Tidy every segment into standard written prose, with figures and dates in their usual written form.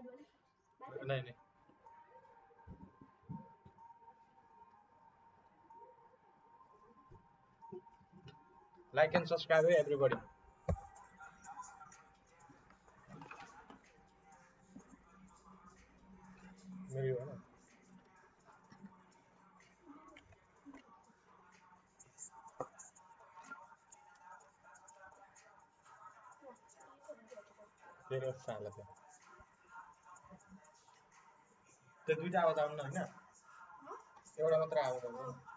नहीं नहीं like and subscribe everybody मेरी हो ना तेरे साल है त्यो दुईटा आवाज आउनु हैन एउटा मात्र आवाज आउँछ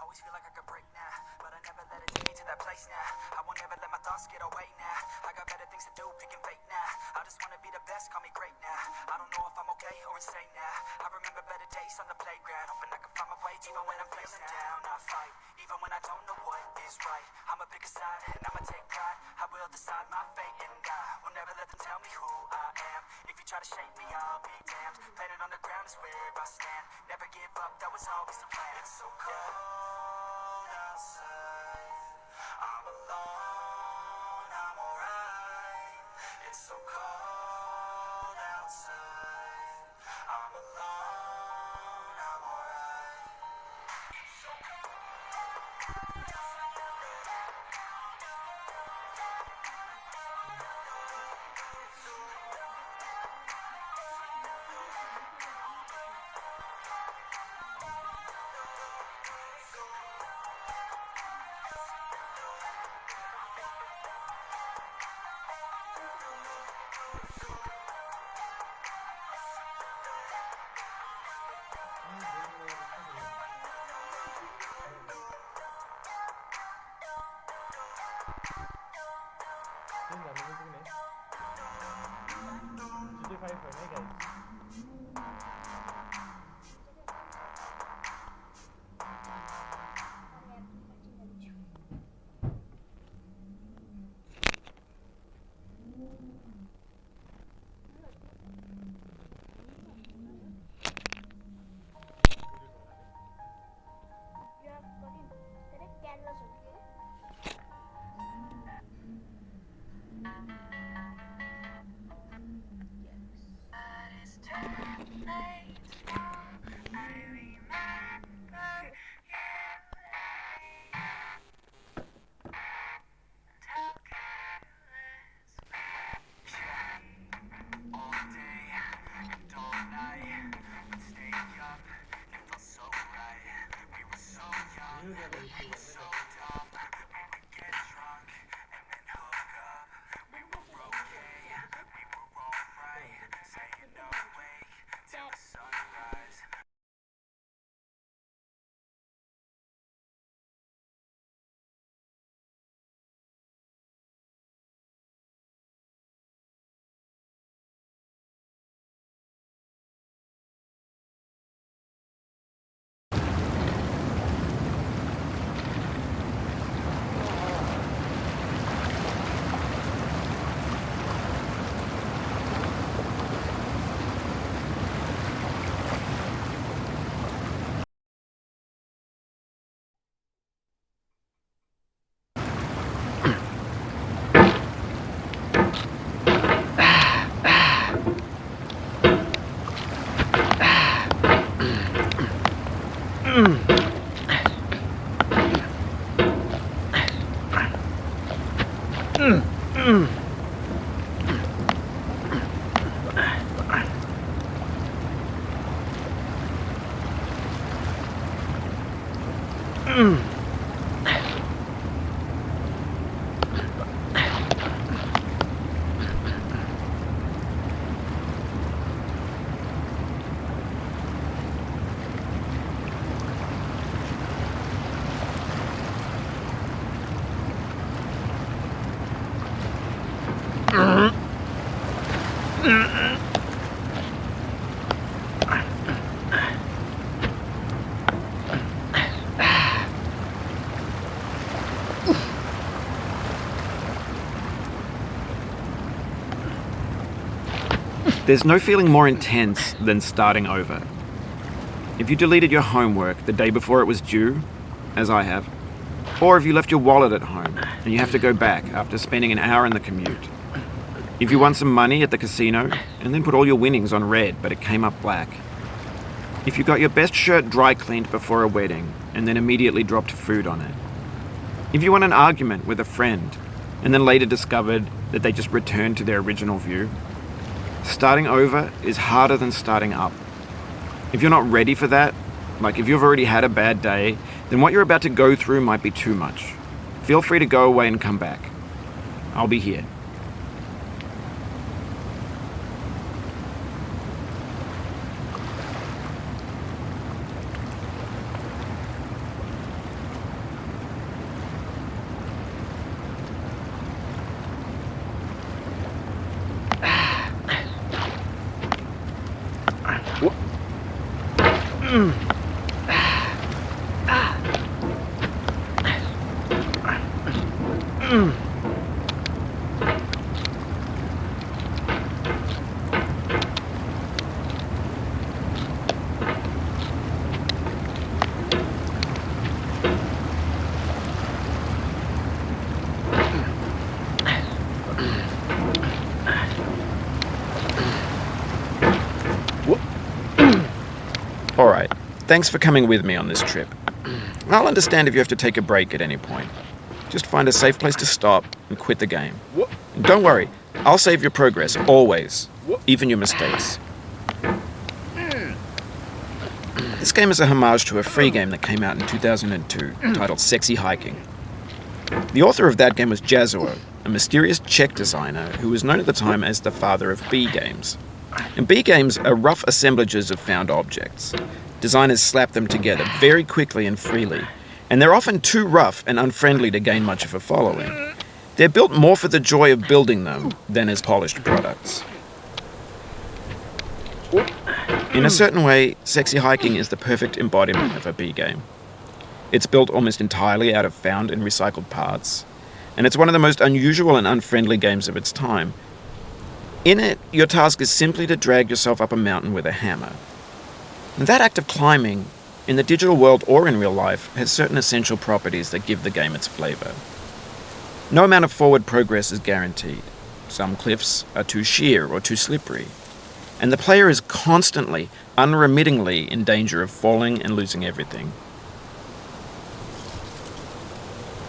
Always feel like I could break now, but I never let it take me to that place now. I won't ever let my thoughts get away now. I got better things to do, picking fate now. I just wanna be the best, call me great now. I don't know if I'm okay or insane now. I remember better days on the playground, hoping I can find my way even when I'm feeling down. I fight, even when I don't know what is right. I'ma pick a side and I'ma take pride. I will decide my fate and I will never let them tell me who I am. If you try to shake me, I'll be damned. Planet on the ground is where I stand. Never give up, that was always the plan. It's so cold outside. I'm alone, I'm alright. It's so cold outside. I'm alone, I'm alright. It's so cold Yes. There's no feeling more intense than starting over. If you deleted your homework the day before it was due, as I have, or if you left your wallet at home and you have to go back after spending an hour in the commute. If you won some money at the casino and then put all your winnings on red but it came up black. If you got your best shirt dry cleaned before a wedding and then immediately dropped food on it. If you won an argument with a friend and then later discovered that they just returned to their original view. Starting over is harder than starting up. If you're not ready for that, like if you've already had a bad day, then what you're about to go through might be too much. Feel free to go away and come back. I'll be here. Alright, thanks for coming with me on this trip. I'll understand if you have to take a break at any point. Just find a safe place to stop and quit the game. And don't worry, I'll save your progress, always, even your mistakes. This game is a homage to a free game that came out in 2002, titled Sexy Hiking. The author of that game was Jazuo, a mysterious Czech designer who was known at the time as the father of B games. And B games are rough assemblages of found objects. Designers slap them together very quickly and freely, and they're often too rough and unfriendly to gain much of a following. They're built more for the joy of building them than as polished products. In a certain way, Sexy Hiking is the perfect embodiment of a B game. It's built almost entirely out of found and recycled parts, and it's one of the most unusual and unfriendly games of its time. In it, your task is simply to drag yourself up a mountain with a hammer. And that act of climbing, in the digital world or in real life, has certain essential properties that give the game its flavor. No amount of forward progress is guaranteed. Some cliffs are too sheer or too slippery. And the player is constantly, unremittingly in danger of falling and losing everything.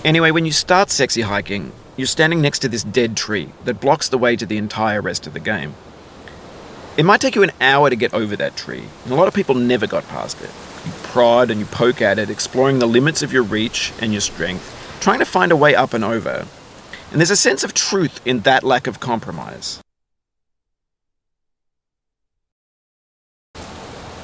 Anyway, when you start Sexy Hiking, you're standing next to this dead tree that blocks the way to the entire rest of the game. It might take you an hour to get over that tree, and a lot of people never got past it. You prod and you poke at it, exploring the limits of your reach and your strength, trying to find a way up and over. And there's a sense of truth in that lack of compromise.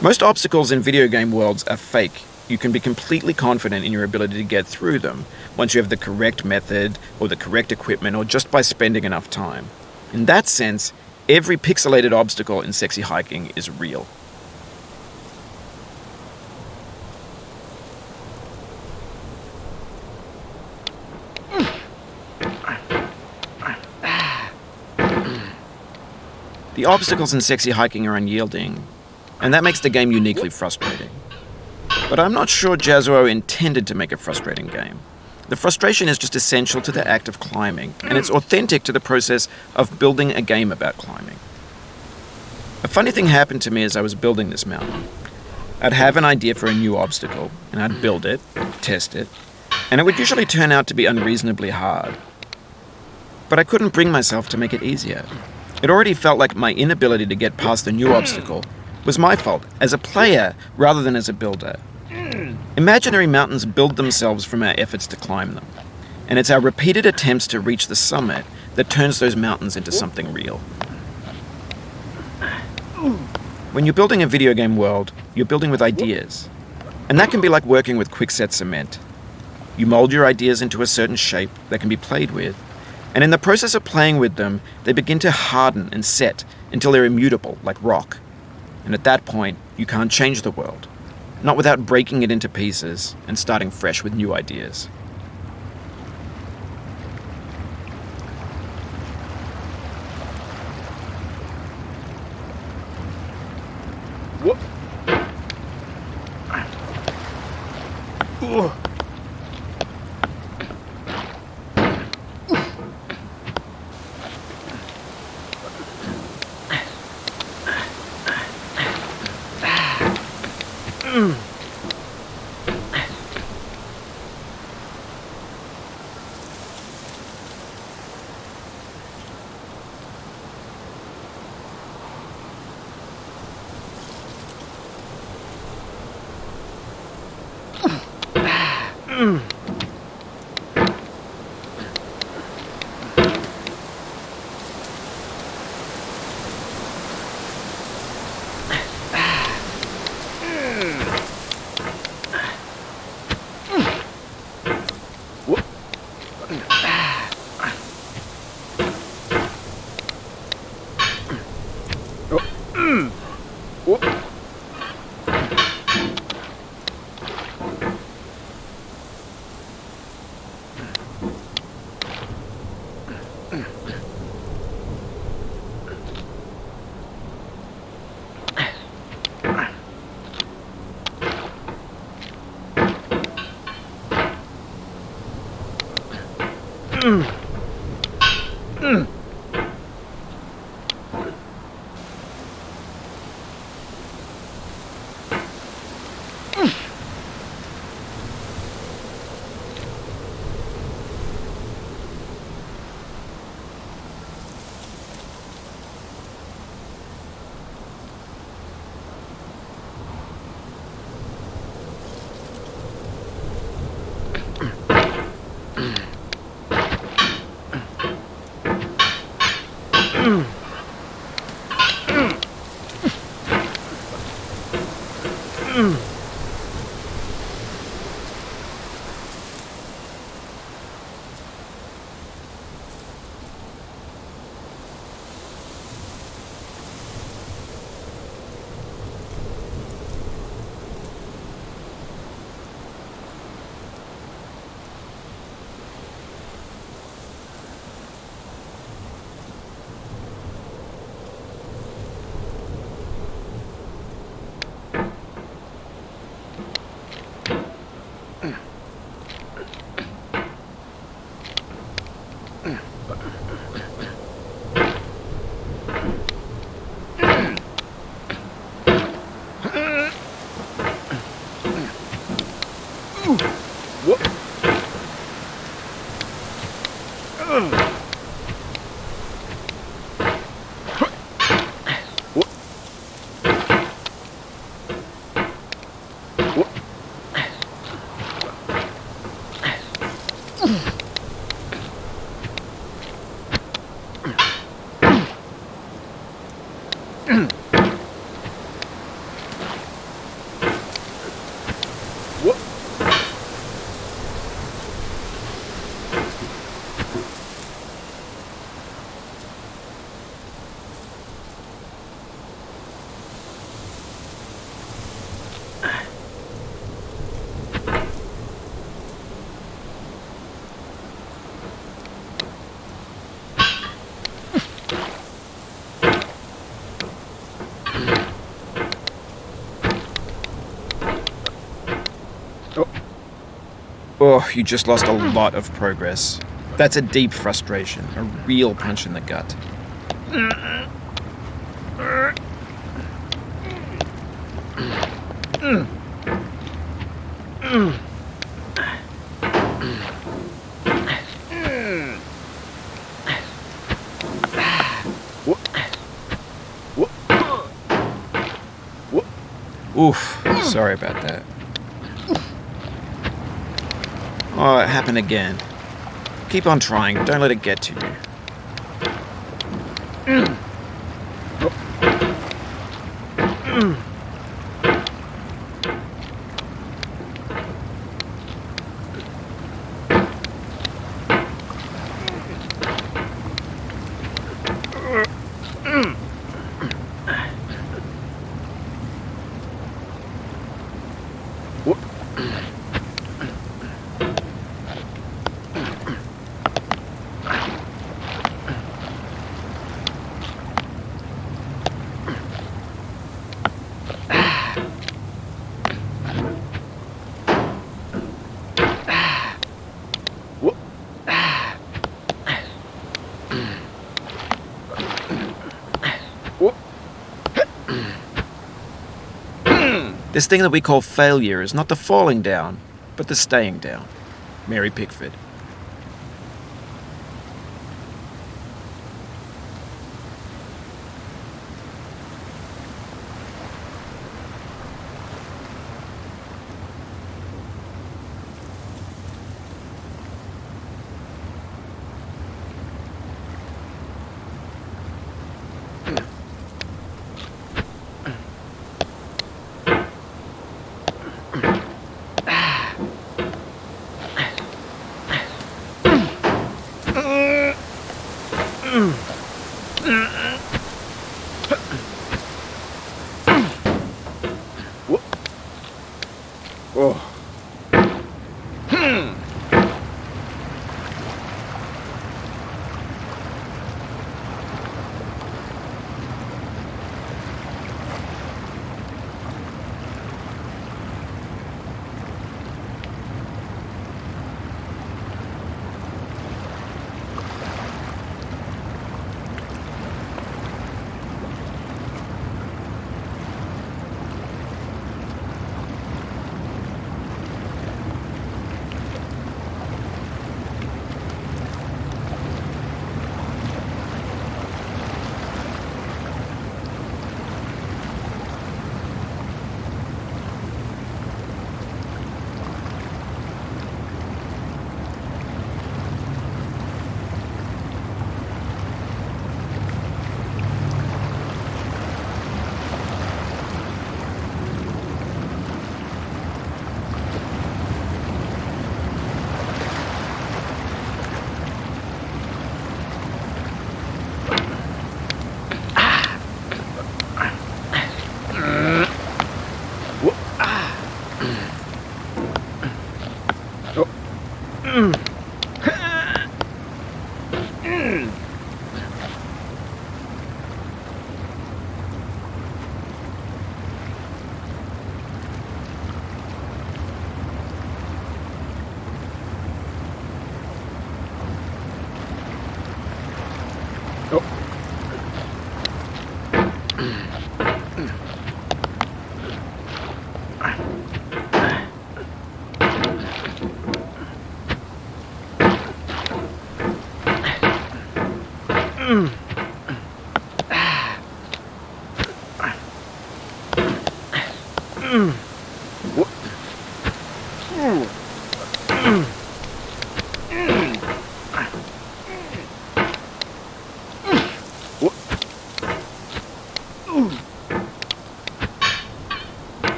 Most obstacles in video game worlds are fake. You can be completely confident in your ability to get through them once you have the correct method or the correct equipment or just by spending enough time. In that sense, every pixelated obstacle in Sexy Hiking is real. The obstacles in Sexy Hiking are unyielding, and that makes the game uniquely frustrating. But I'm not sure Jazuo intended to make a frustrating game. The frustration is just essential to the act of climbing, and it's authentic to the process of building a game about climbing. A funny thing happened to me as I was building this mountain. I'd have an idea for a new obstacle, and I'd build it, test it, and it would usually turn out to be unreasonably hard. But I couldn't bring myself to make it easier. It already felt like my inability to get past the new obstacle was my fault, as a player rather than as a builder. Imaginary mountains build themselves from our efforts to climb them, and it's our repeated attempts to reach the summit that turns those mountains into something real. When you're building a video game world, you're building with ideas, and that can be like working with quickset cement. You mold your ideas into a certain shape that can be played with, and in the process of playing with them, they begin to harden and set until they're immutable, like rock. And at that point, you can't change the world, not without breaking it into pieces and starting fresh with new ideas. Oh, you just lost a lot of progress. That's a deep frustration, a real punch in the gut. Oof, sorry about that. Oh, it happened again. Keep on trying, don't let it get to you. This thing that we call failure is not the falling down, but the staying down. Mary Pickford.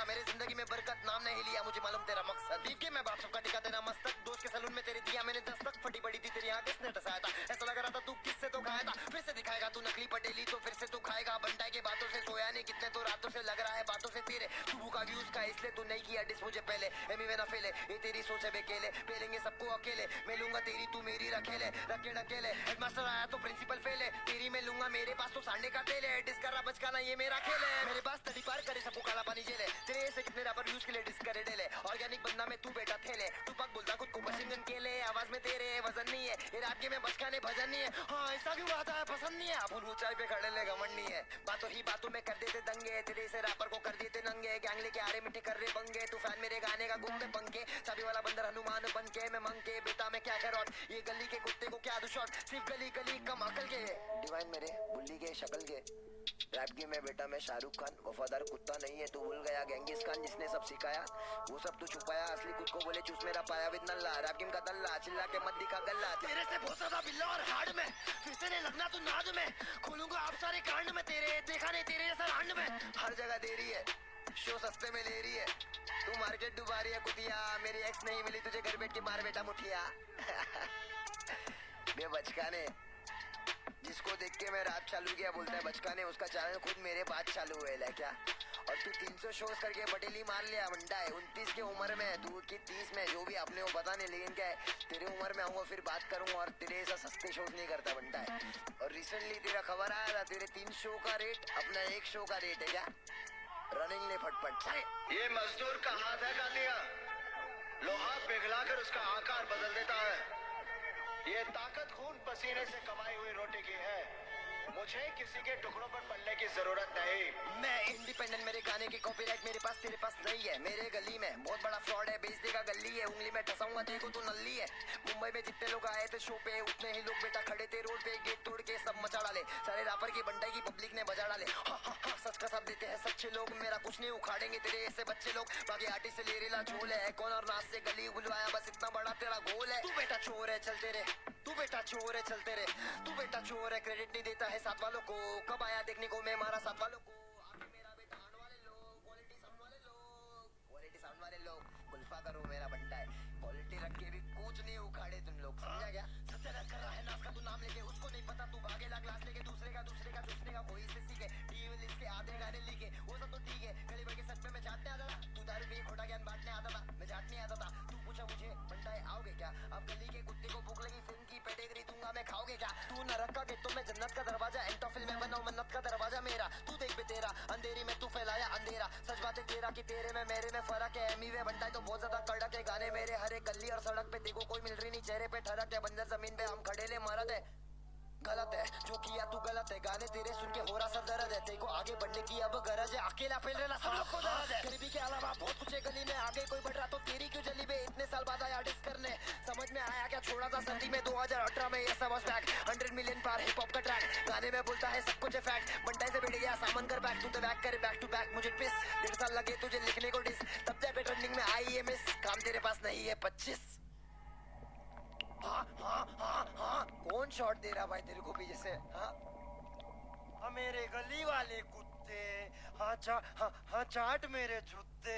मेरे जिंदगी में बरकत नाम नहीं लिया मुझे मालूम तेरा मकसद दीप के मैं बाप सबका टिका तेरा मस्तक दोस्त के सैलून में तेरी दिया मैंने दस्तक, फटी पड़ी थी तेरी आंख किसने डसाया था, ऐसा लग रहा था तू किससे तो खाया था, फिर से दिखाएगा तू नकली पटेली तो फिर से तू खाएगा, बंटाई के बातों से सोया नहीं कितने तो रातों से, लग रहा है बातों से तेरे तू भूखा व्यूज का इसलिए तू नहीं किया डिस मुझे पहले, एमी वे ना फेले ये तेरी सोच है बेकेले, पेलेंगे सबको अकेले, मैं लूंगा तेरी तू मेरी रखेले, रखे ढकेले, हेडमास्टर आया तो प्रिंसिपल फेले, तेरी मैं लूंगा मेरे पास तो सांडे का तेल है, डिस कर रहा बचकाना ये मेरा खेल है, मेरे पास तड़ी पार करे सबको काला पानी जेले, तेरे से कितने रैपर व्यूज के लिए डिस करे डेले, ऑर्गेनिक बंदा में तू बेटा थेले, तू पग बोलता खुद को पशिंगन केले, आवाज में तेरे वजन नहीं है, ये रात के में बचकाने भजन नहीं है, हाँ ऐसा क्यों गाता है पसंद नहीं है, अपन ऊंचाई पे खड़े ले घमंड नहीं है, बातों ही बातों में कर देते दंगे, तेरे से रैपर को कर देते नंगे, गैंग लेके आ रहे मिठे कर रहे बंगे, तू फैन मेरे गाने का गुम में पंखे, चाबी वाला बंदर हनुमान बन के मैं मंग के बेटा मैं क्या करोट, ये गली के कुत्ते को क्या दू शॉट, सिर्फ गली गली कम अकल के, डिवाइन मेरे बुल्ली के शक्ल के, रैप गेम में बेटा मैं शाहरुख खान, वफादार कुत्ता नहीं है तू भूल गया गेंगिस खान जिसने सब सिखाया, वो सब तू छुपाया, असली खुद को बोले चूस मेरा पाया विद नल्ला, रैप गेम का दल्ला, चिल्ला के मत दिखा गल्ला, तेरे से बहुत ज्यादा बिल्ला और हार्ड में, फिर से नहीं लगना तू नाद में, खोलूंगा आप सारे कांड में, तेरे देखा नहीं तेरे जैसा रांड में, हर जगह दे रही है शो सस्ते में ले रही है, तू मार्केट डुबा रही है कुतिया, मेरी एक्स नहीं मिली तुझे घर बैठ के मार बेटा मुठिया बे बचकाने, जिसको देख के मैं रात चालू किया बोलता है बचकाने, उसका चैनल खुद मेरे बाद चालू हुए है क्या, और तू 300 शोज करके बटेली मार लिया बंटा है, 29 की उम्र में तू की 30 में, जो भी अपने को पता नहीं, लेकिन क्या है तेरे उम्र में आऊंगा फिर बात करूंगा, और तेरे ऐसा सस्ते शोज नहीं करता बंटा है, और रिसेंटली तेरा खबर आया था तेरे 3 शो का रेट अपना 1 शो का रेट है क्या, रनिंग ले फटफट, ये मजदूर का हाथ है कातिया, लोहा पिघलाकर उसका आकार बदल देता है, ये ताकत खून पसीने से कमाई हुई रोटी की है, मुझे किसी के टुकड़ों पर पलने की जरूरत नहीं, मैं इंडिपेंडेंट, मेरे गाने की कॉपीराइट मेरे पास तेरे पास नहीं है, मेरे गली में बहुत बड़ा फ्रॉड है, बेच देगा गली है, उंगली में टसाऊंगा देखो तो नल्ली है, मुंबई में जितने लोग आए थे शो पे उतने ही लोग बेटा खड़े थे रोड पे, गेट तोड़ के सब मचा डाले, सारे रैपर की बंटाई की पब्लिक ने बजा डाले, सच का सब देते हैं सच्चे लोग, मेरा कुछ नहीं उखाड़ेंगे तेरे ऐसे बच्चे लोग, बाकी आर्टिस्ट से ले रेला झोल है, कौन और नाच से गली बुलवाया बस इतना बड़ा तेरा गोल है, तू बेटा चोर है चलते रे, तू बेटा चोर है चलते रे, तू बेटा चोर है क्रेडिट नहीं देता है साथ वालों को, कब आया देखने को मैं मारा साथ वालों को, आगे मेरा बेटा आने वाले लोग, क्वालिटी साउंड वाले लोग, क्वालिटी साउंड वाले लोग, गुल्फा करो मेरा बंटा है, क्वालिटी रख के भी कुछ नहीं उखाड़े तुम लोग, समझा क्या, सत्यानाश कर रहा है नाश का तू नाम लेके, उसको नहीं पता तू भागेला क्लास लेके, दूसरे का चूसने का कोई से सीखे, टीवी लिस्ट के आधे गाने लिखे, वो सब तो ठीक है, गली भर के सच में मैं चाटने आता था, तू दारू पी खोटा ज्ञान बांटने आता था, मैं चाटने आता था, तू पूछा मुझे बंटा है आओगे क्या, अब गली के कुत्ते को भूख लगी फिल्म की पेडिग्री दूंगा मैं, खाओगे क्या, तू नरक का गेट तो मैं जन्नत का दरवाजा, एंड ऑफ फिल्म में बनाऊं मन्नत का दरवाजा मेरा, तू देख बे तेरा अंधेरी में तू फैलाया अंधेरा, सच बात है तेरा कि तेरे में मेरे में फर्क है, एमी वे बंटा तो बहुत ज्यादा कड़क है, गाने मेरे हर एक गली और सड़क पे देखो कोई मिल रही नहीं, चेहरे पे ठरक है, बंजर जमीन पे हम खड़े ले मरद है, गलत है जो किया तू गलत है, गाने तेरे सुन के हो रहा सर दर्द है, तेरे को आगे बढ़ने की अब गरज है, अकेला फैल रहा सब लोग को दर्द है, गरीबी के अलावा बहुत कुछ है गली में, आगे कोई बढ़ रहा तो तेरी क्यों जली बे, इतने साल बाद आया डिस करने, समझ में आया क्या छोड़ा था सर्दी में 2018 में, ये सब वाज बैक 100 मिलियन पार हिप हॉप का ट्रैक, गाने में बोलता है सब कुछ है फैक्ट, बंटाई से बैठ गया सामान कर बैक, तू तो बैक करे बैक टू बैक, मुझे पिस 1.5 साल लगे तुझे लिखने को डिस, तब जाके ट्रेंडिंग में आई है मिस, काम तेरे पास नहीं है 25, हाँ कौन शॉट दे रहा भाई तेरे को पीछे से, हाँ मेरे गली वाले कुत्ते, हाँ चाट मेरे जूते